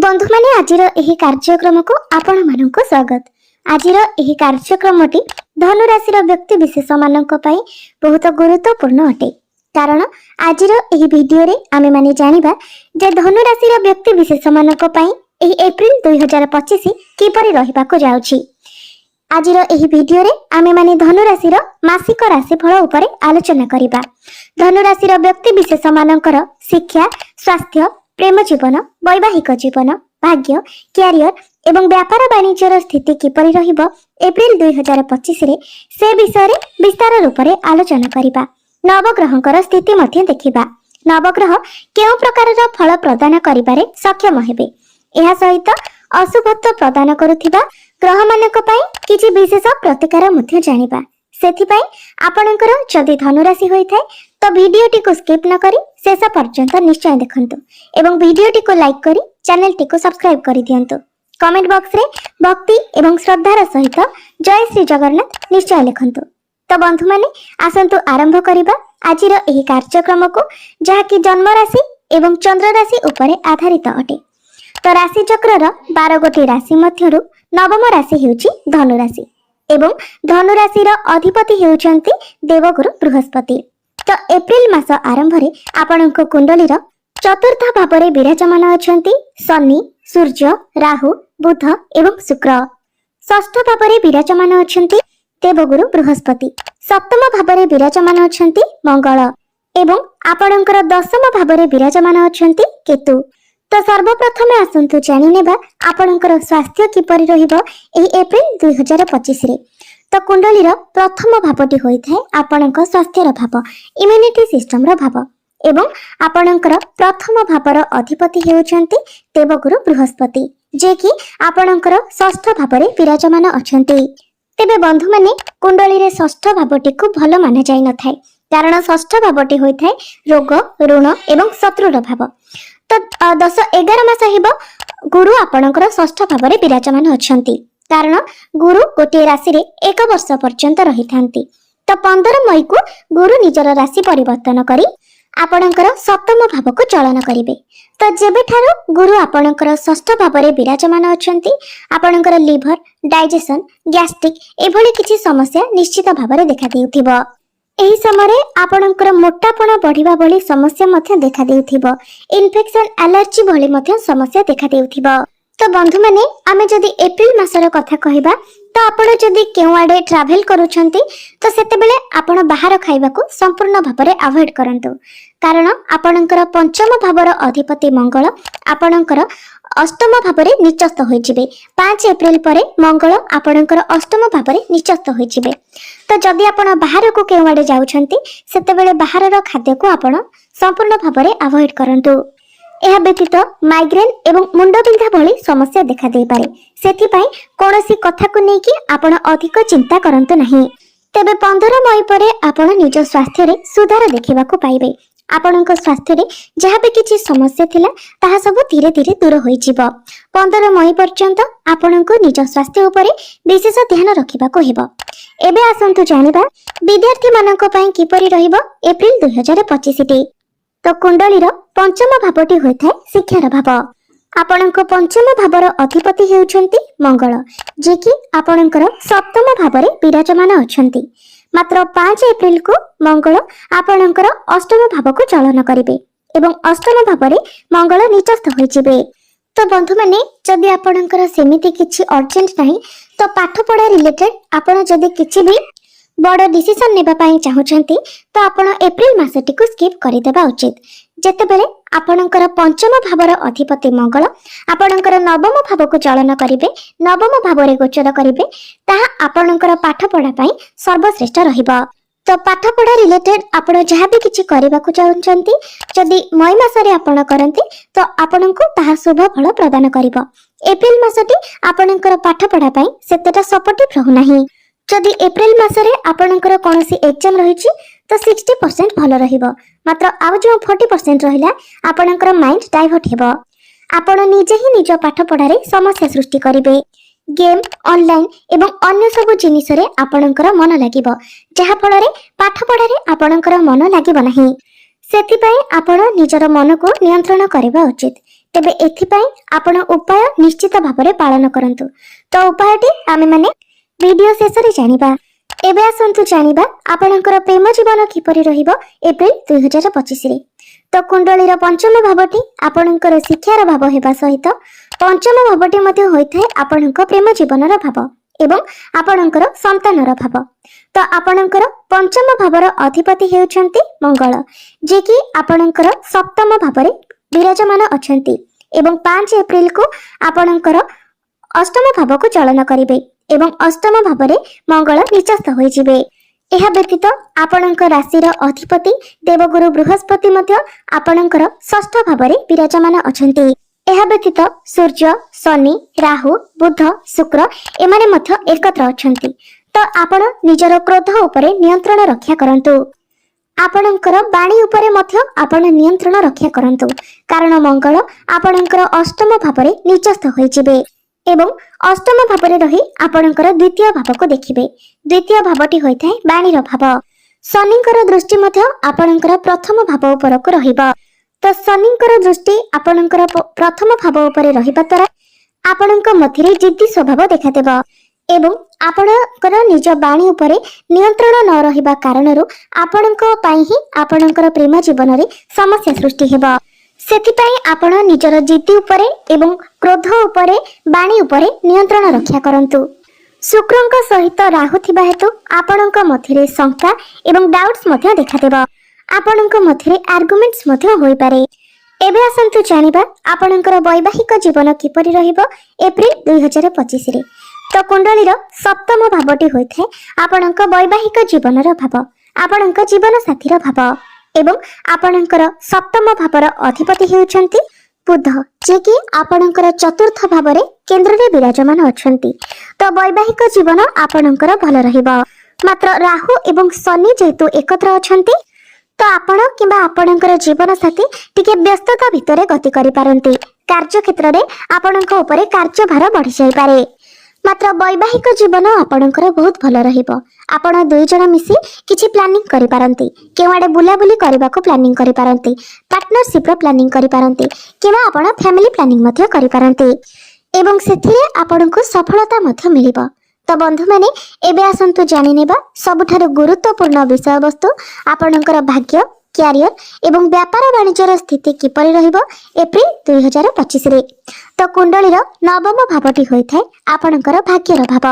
बंधु माने आजिर एही कार्यक्रम को आपण माननको स्वागत। आजिर एही कार्यक्रमटी धनु राशि व्यक्ति विशेष मानक पई बहुत गुरुत्वपूर्ण अटे। कारण आजिर एही वीडियो रे आमे माने जानिबा जे धनु राशि व्यक्ति विशेष मानक पई एही अप्रैल 2025 किपरि रहिबाको जाउछि। आजिर एही वीडियो रे आमे माने धनु राशि मासिक राशिफल उपरे आलोचना करिबा। धनु राशि व्यक्ति विशेष मानकर शिक्षा, स्वास्थ्य, प्रेम जीवन, वैवाहिक जीवन, भाग्य, क्यारियर एवं व्यापार वाणिज्यर स्थिति किपरि रहिबो अप्रैल 2025 रे से विषय रे विस्तार रूप रे आलोचना करिबा। नवग्रहंकर स्थिति मध्ये देखिबा। नवग्रह केउ प्रकारर फल प्रदान करिबारे सक्षम हेबे। एहा सहित अशुभत्व प्रदान करुथिबा ग्रह मानक पई किछि विशेष प्रतिकार मध्ये जानिबा। सेथिपई आपणकर जदि धनु राशि होई थाए तो वीडियोटी को स्किप न करी शेष पर्यंत निश्चय देखंतु एवं वीडियोटी को लाइक करी चैनलटी को सब्सक्राइब करि दियंतु। कमेंट बॉक्स रे भक्ति एवं श्रद्धार सहित जय श्री जगन्नाथ निश्चय लिखंतु। तो बंधु माने आसंतु आरंभ करिबा आजिर एही कार्यक्रम को जहा कि जन्म राशि एवं चंद्र राशि उपरे आधारित अटे। तो राशि चक्रर 12 गोटी राशि मध्यरु नवम राशि हेउची धनु राशि एवं धनु राशि अधिपति हेउचंती देवगुरु बृहस्पति। तो एप्रिल मास आरंभ रे आपणक कुंडलीर चतुर्थ भाव में विराजमान अछंती शनि, सूर्य, राहु, बुध एवं शुक्र। षष्ठ भाव में विराजमान अछंती देवगुरु बृहस्पति। सप्तम भाव में विराजमान अछंती मंगल एवं आपणकर दशम भाव में विराजमान अछंती केतु। तो सर्वप्रथम आसंतु जानि नेबा आपणकर स्वास्थ्य किपरि रहिबो एही अप्रैल 2025 रे। तो कुंडलीर प्रथम भावटी होई थाए आपणक स्वास्थ्यर भाव, इम्यूनिटी सिस्टम रो भाव एवं आपणकर प्रथम भावर अधिपति हेउचंती देवगुरु बृहस्पति जे कि आपणकर षष्ठ भाव में विराजमान अछंती। तेबे बंधु माने कुंडली रे षष्ठ भावटी को भल माना जाय न थाए कारण षष्ठ भावटी होई थाए रोग, ऋण एवं शत्रुर भाव। तो 10-11 मास हेबो गुरु आपणकर षष्ठ भाव में विराजमान अछंती कारण गुरु गोटे राशि रे 1 वर्ष पर्यंत रही थांती। तो 15 मई को गुरु निजर राशि परिवर्तन करी आपणकर सप्तम भाव को चलन करिवे। तो जेबे ठारो गुरु आपणकर षष्ठ भाव में विराजमान अछंती आपणकर लिवर, डाइजेशन, गैस्ट्रिक एभली किछि समस्या निश्चित भाव में देखा देउथिबो। एही समय आपणकर मोटापण बढ़िबा भली समस्या मध्य देखा देउथिबो। इन्फेक्शन, एलर्जी भली मध्य समस्या देखा देउथिबो। तो बंधु माने आमे जदि अप्रैल मासर कथा कहिबा तो आपण जदि केउ आडे ट्रैवल करूछंती तो सेते बेले आपण बाहर खाइबा को संपूर्ण भाव में अवॉइड करंतु कारण आपणकर पंचम भावर अधिपति मंगल आपणकर अष्टम भाव में निचस्त होई जिवे। 5 अप्रैल परे मंगल आपणकर अष्टम भाव में निचस्त होई जिवे। तो जदि आपण बाहर को केउ आडे जाउछंती सेते बेले बाहरर खाद्य को आपण संपूर्ण भाव में अवॉइड करंतु। यह व्यतीत माइग्रेन एवं मुंडबिंधा भली समस्या देखा दे पारे। सेथिपाई कोनोसी कथा को नेकी आपण अधिक चिंता करंतु नहीं। तेबे 15 मई परे आपण निज स्वास्थ्य रे सुधार देखिबा को पाइबे। आपणक स्वास्थ्य रे जहाँ भी किछि समस्या थिला ताहा सब धीरे धीरे दूर होई जिवो। 15 मई पर्यंत आपणक निज स्वास्थ्य उपरे विशेष ध्यान रखिबा को हेबो। एबे आसंतु जानिबा विद्यार्थी मानक पई किपरि रहिबो अप्रैल 2025 टी। तो कुंडलीर पंचम भावटी होई थाए शिक्षार भाव। आपणक पंचम भावर अधिपति हेउछंती मंगल जे कि आपणकर सप्तम भाव में विराजमान अछंती। मात्र 5 अप्रैल को मंगल आपणकर अष्टम भाव को चलन करिवे एवं अष्टम भाव में मंगल निचस्त होई जिवे। तो बंधु माने जदि आपणकर सेमिति किछि अर्जेंट नाही तो पाठ पढ़ा रिलेटेड आपण जदि किछि भी बड़ डिसीजन नेबा पई चाहुछंती तो आपण अप्रैल मासटी को स्किप करि देबा उचित। जेतेबेले आपणकर पंचम भावर अधिपति मंगल आपणकर नवम भाव को चलन करिवे, नवम भाव रे गोचर करिवे, ताहा आपणकर पाठ पढ़ा पई सर्वश्रेष्ठ रहिबो। तो पाठ पढ़ा रिलेटेड आपण जहाँ भी किछि करिबा को चाहुछंती जदि मई मास रे आपण करंती तो आपणको ताहा शुभ फल प्रदान करिवो। अप्रैल मासटी आपणकर पाठ पढ़ा पई सेतेटा सपोर्टिव रहु नाही। जदि अप्रैल मासरे आपणकर कोनोसी एग्जाम रहिछि तो 60% भल रहिबो। मात्र आउ जो 40% रहिला आपणकर माइंड डाइवर्ट हेबो। आपण निजे ही निज पाठ पढ़ारे समस्या सृष्टि करिवे। गेम, ऑनलाइन एवं अन्य सब जिनिस रे आपणकर मन लागिबो जहा फल रे पाठ पढ़ारे आपणकर मन लागिबो नाही। सेथिपई आपण निजर मन को नियंत्रण करबा उचित। तेबे एथिपाई आपण उपाय निश्चित भाବରେ पालन करंतु। तो उपायटी आमे माने वीडियो शेष रे जानिबा। एबे आसंतु जानिबा आपणकर प्रेम जीवन किपरि रहिबो एप्रिल 2025 रे। तो कुंडलीर पंचम भावटी आपणकर शिक्षार भाव हेबा सहित पंचम भावटी मध्ये होइथाय आपणकर प्रेम जीवनर भाव एवं आपणकर संतानर भाव। तो आपणकर पंचम भावर अधिपति हेउछंती मंगल, जे कि आपणकर सप्तम भावरे विराजमान अछंती एवं 5 एप्रिल को आपणकर अष्टम भाव को चलन करिवे एवं अष्टम भावरे मंगल निचस्थ होई जिवे। एहा व्यतीत आपणकर राशिर अधिपति देवगुरु बृहस्पति मध्य आपणकर षष्ठ भावरे विराजमान अछंती। एहा व्यतीत सूर्य, शनि, राहु, बुध, शुक्र एमाने मध्य एकत्र अछंती। तो आपण निजर क्रोध उपरे नियंत्रण रक्षा करंतु। आपणकर बाणी उपरे मध्य आपण नियंत्रण रक्षा करंतु, कारण मंगल आपणकर अष्टम भावरे निचस्थ होई जिवे एवं अष्टम भावरे रही आपणकर द्वितीय भाव को देखिबे। द्वितीय भावटी होइथाय बाणीर भाव। शनिकर दृष्टि मध्य आपणकर प्रथम भाव उपर को रहिबा। तो शनिकर दृष्टि आपणकर प्रथम भाव उपरे रहिबा द्वारा आपणक मध्यरे जिद्दी स्वभाव देखादेबा एवं आपणकर निज बाणी उपरे नियंत्रण न रहिबा कारणरू आपणक पई ही आपणकर प्रेम जीवन रे समस्या सृष्टि हेबा। सेथिपाई आपण निजर जिद्दी उपरे एवं क्रोध उपरे बाणी उपरे नियंत्रण रक्षा करंतु। शुक्रंक सहित राहु थिबा हेतु आपणक मध्यरे शंका एवं डाउट्स मध्य देखादेबा। आपणक मध्यरे आर्गुमेंट्स मध्य होई पारे। एबे आसंतु जानिबा आपणकर वैवाहिक जीवन किपरि रहिबो एप्रिल 2025 रे। तो कुंडलीर सप्तम भावटी होइथे आपणक वैवाहिक जीवनर भाव, आपणक जीवन साथीर भाव एवं आपणकर सप्तम भावर अधिपति हेउछंती बुध, जे कि आपणकर चतुर्थ भावरे केंद्र रे विराजमान अछंती। तो वैवाहिक जीवन आपणकर भल रहिबो। मात्र राहु एवं शनि जेतु एकत्र अछंती, तो आपण किबा आपणकर जीवन साथी टिके व्यस्तता भितरे गति करि पारंती। कार्य क्षेत्र रे आपणक उपरे कार्यभार बढ़ी जाई पारे। मात्र वैवाहिक जीवन आपणकर बहुत भल रहिबो। आपण दुई जण मिसी किछि प्लानिंग करि पारंती, केवाडे बुलाबुली करबाको प्लानिंग करि पारंती, पार्टनरशिप रो प्लानिंग करि पारंती, किबा आपण फैमिली प्लानिंग मध्य करि पारंती एवं सेथिरे आपणको सफलता मध्य मिलिबो। तो बंधु माने एबे आसंतु जानि नेबा सबुठारु गुरुत्वपूर्ण विषय वस्तु आपणकर भाग्य, क्यारियर एवं व्यापार वाणिज्यर स्थिति किपरि रहिबो एप्रिल 2025 रे। तो कुंडलीर नवम भावटी होइथाय आपणकर भाग्यर भाव।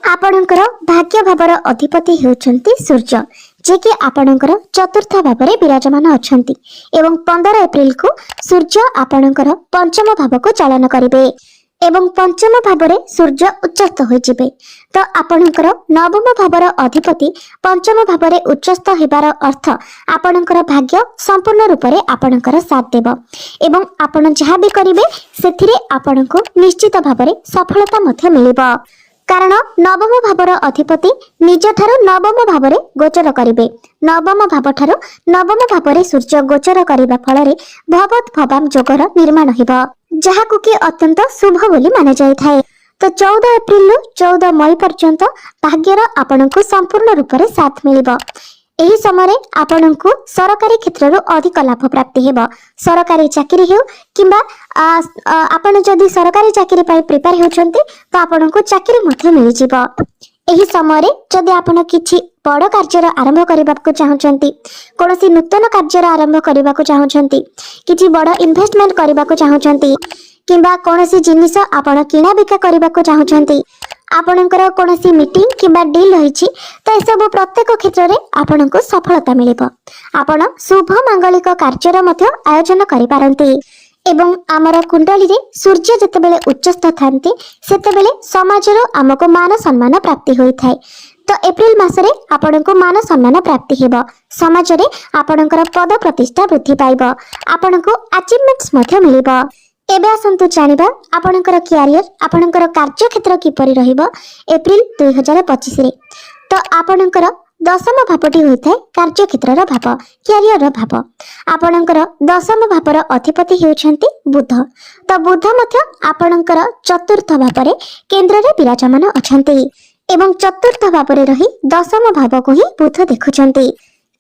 आपणकर भाग्य भावर अधिपति हेउछंती सूर्य, जे कि आपणकर चतुर्थ भावरे विराजमान अछंती एवं 15 एप्रिल को सूर्य आपणकर पंचम भाव को चलन करिवे एवं पंचम भावरे सूर्य उच्चस्थ होई जिवे। तो आपणकर नवम भावर अधिपति पंचम भावरे उच्चस्थ हेबार अर्थ आपणकर भाग्य संपूर्ण रूप रे आपणकर साथ देबो एवं आपण जहा भी करिवे सेथिरे आपणको निश्चित भावरे सफलता मध्य मिलिबो। कारण नवम भावर अधिपति निज ठारो नवम भावरे गोचर करिवे। नवम भाव ठारो नवम भावरे सूर्य गोचर करिबा फलरे भवत भवाम जोगर निर्माण हेबो, जहाकु कि अत्यंत शुभ बोली माना जाय थाए। तो 14 एप्रिल रु 14 मई पर्यंत भाग्यर आपणको संपूर्ण रूप रे साथ मिलिबो। एही समय आपणको सरकारी क्षेत्र अधिक लाभ प्राप्ति हेबो। सरकारी चाकरी हेउ किंबा आपण जदि सरकारी चाकरी पाई प्रिपेयर होछंती तो आपणको चाकरी मध्य मिलि जिवो। एही समय जदि आपण किछि बड़ कार्य आरंभ करबाको चाहउछंती, कोनोसी नूतन कार्य आरंभ करबाको चाहउछंती, किछि बड़ इन्वेस्टमेंट करबाको चाहउछंती किंबा कोनोसी जिनिस आपण किना बिका करबाको चाहउछंती, आपणकर कोनोसी मीटिंग किंबा डील रहिछि तो सब प्रत्येक क्षेत्र रे आपणको सफलता मिलिबो। आपण शुभ मांगलिक कार्यर मध्य आयोजन करि पारंती एवं आमर कुंडली रे सूर्य जेतेबेले उच्चस्थ थांती सेतेबेले समाजर आमको मान सम्मान प्राप्ति होई थाए। तो एप्रिल मासरे आपणको मान सम्मान प्राप्ति हेबो। समाज रे आपणकर पद प्रतिष्ठा वृद्धि पाइबो, आपणको अचीवमेंट्स मध्य मिलिबो। एबे आसंतु जानिबा आपणकर क्यारियर, आपणकर कार्य क्षेत्र किपरि रहिबो एप्रिल 2025 रे। तो आपणकर दशम भावटी होइथाय कार्य क्षेत्रर भाव, क्यारियर भाव। आपणकर दशम भावर अधिपति हेउछंती बुध। तो बुध मध्य आपणकर चतुर्थ भावरे केंद्र रे विराजमान अछंती एवं चतुर्थ भावरे रही दशम भाव को ही बुध देखुछंती।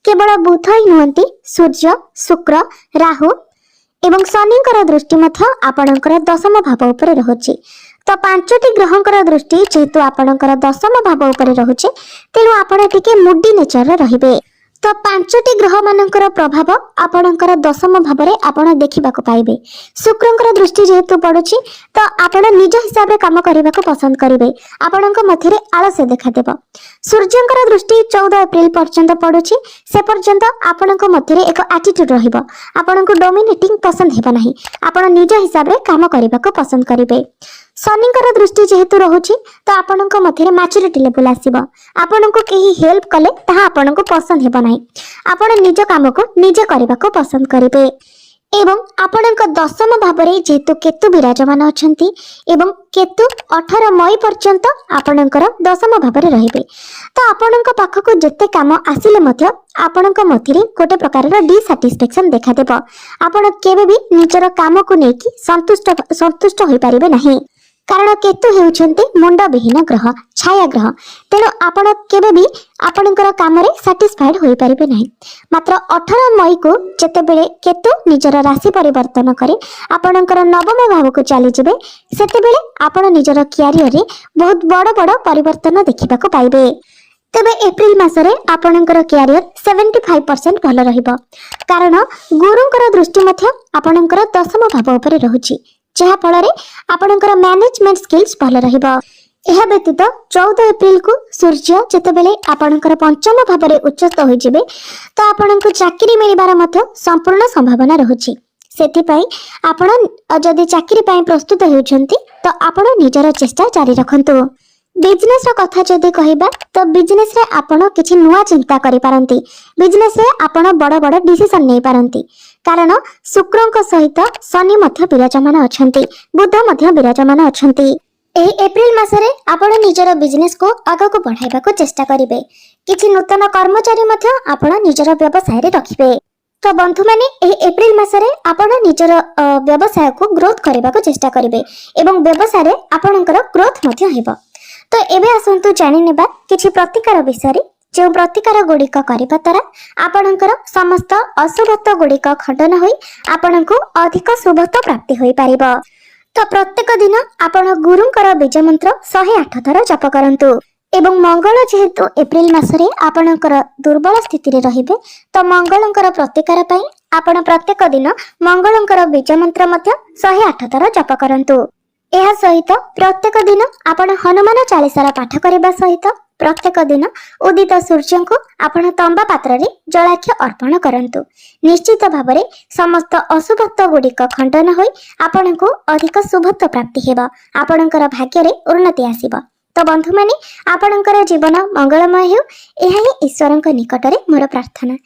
केवल बुध ही नुहंती, सूर्य, शुक्र, राहु एवं शनिंकर दृष्टि मध्य आपणकर दशम भाव उपरे रहुछि। तो पांचटी ग्रहंकर दृष्टि जेहेतु आपणकर दशम भाव उपरे रहुछि तेणु आपण टिके मूडी नेचर रहिबे। तो पांचटी ग्रह मानकर प्रभाव आपणकर दशम भाव में आपण देखा पाइबे। शुक्रंकर दृष्टि जेहेतु पड़ुछि तो आपण निज हिसाब रे काम करने को पसंद करेंगे। आपणक मध्य आलस्य देखादेव। सूर्यंकर दृष्टि 14 एप्रिल पर्यंत पड़ुछि से पर्यंत आपणक मध्य एक एटीट्यूड रहिबो। आपणक डोमिनेटिंग पसंद हेबा नाही। आपण निज हिसाब रे काम करने को पसंद करेंगे। शनिंकर दृष्टि जेहेतु रहुछि तो आपणक मध्य मैच्योरिटी लेवल आसीबो। आपणक केही हेल्प कले ताहा आपणक पसंद हेबा नाही। आपण निज काम को निजे करने को पसंद करेंगे। एवं आपणक दशम भाव में जेहेतु केतु विराजमान अछंती एवं केतु 18 मई पर्यंत आपणकर दशम भाव में रहिबे। तो आपणक पाखक जेते काम आसिले मध्य आपणक मध्य गोटे प्रकार डिसैटिस्फैक्शन देखादेव। आपण केबे भी निजर काम को लेकिन संतुष्ट होई परिबे नाही। कारण केतु हेउछन्ते मुंड विहीन ग्रह, छाया ग्रह। तेणु आपण केबे भी आपणकर काम रे सैटिस्फाइड होई परिबे नाही। मात्र 18 मई को जेतेबेले केतु निजर राशि परिवर्तन करे आपणकर नवम भाव को चली जिबे सेतेबेले आपण निजर कैरियर रे बहुत बड़ बड़ परिवर्तन देखिबा को पाइबे। तेबे एप्रिल मासरे आपणकर कैरियर 75% भल रहिबो। कारण गुरुंकर दृष्टि मध्य आपणकर दशम भाव उपरे रहुछि जहा फल आपणकर मैनेजमेंट स्किल्स भल रहिबो। यह व्यतीत 14 एप्रिल को सूर्य जेतेबेले आपणकर पंचम भाव में उच्चस्थ होई जिबे तो आपणको चाकरी मिलिबार मध्य संपूर्ण संभावना रहुछि। सेथिपई आपण जदि चाकरी पई प्रस्तुत हेउछन्ती तो आपण निजर चेष्टा जारी रखंतु। बिजनेस रो कथा जदि कहिबा तो बिजनेस रे आपण किछि नुवा चिंता करि पारंती। बिजनेस रे आपण बड़ बड़ डिसीजन नै पारंती। कारण शुक्रंक सहित शनि मध्य विराजमान अछंती, बुध मध्य विराजमान अछंती। एही एप्रिल मासरे आपण निजर बिजनेस को आगे को बढ़ाइबा को चेष्टा करिवे। किछि नूतन कर्मचारी मध्य आपण निजर व्यवसाय रे रखिबे। तो बंधु माने एही एप्रिल मासरे आपण निजर व्यवसाय को ग्रोथ करबा को चेष्टा करिवे एवं व्यवसाय रे आपणकर ग्रोथ मध्य हेबो। तो एबे आसंतु जानि नेबा किछि प्रतिकार विषय रे। जो प्रतिकार गुड़िक करबा द्वारा आपणकर समस्त अशुभत्व गुड़िक खंडन होई आपणको अधिक शुभत्व प्राप्ति होई पारिबो। तो प्रत्येक दिन आपण गुरुंकर बीज मंत्र 108 थर जप करंतु। एवं मंगल जेहेतु एप्रिल मासरे आपणकर दुर्बल स्थिति रे रहिबे तो मंगलंकर प्रतिकार पई आपण प्रत्येक दिन मंगलंकर बीज मंत्र मध्य 108 थर जप करंतु। एहा सहित प्रत्येक दिन आपण हनुमान चालीसा पाठ करबा सहित प्रत्येक दिन उदित सूर्य को आपण तंबा पात्र रे जलाख्य अर्पण करंतु। निश्चित भावरे समस्त अशुभत्व गुड़िक खंडन होई आपणको अधिक शुभत्व प्राप्ति हेबा। आपणकर भाग्य रे उन्नति आसीबा। तो बंधु माने आपणकर जीवन मंगलमय हेउ एहा ही ईश्वरक निकट रे मोर प्रार्थना।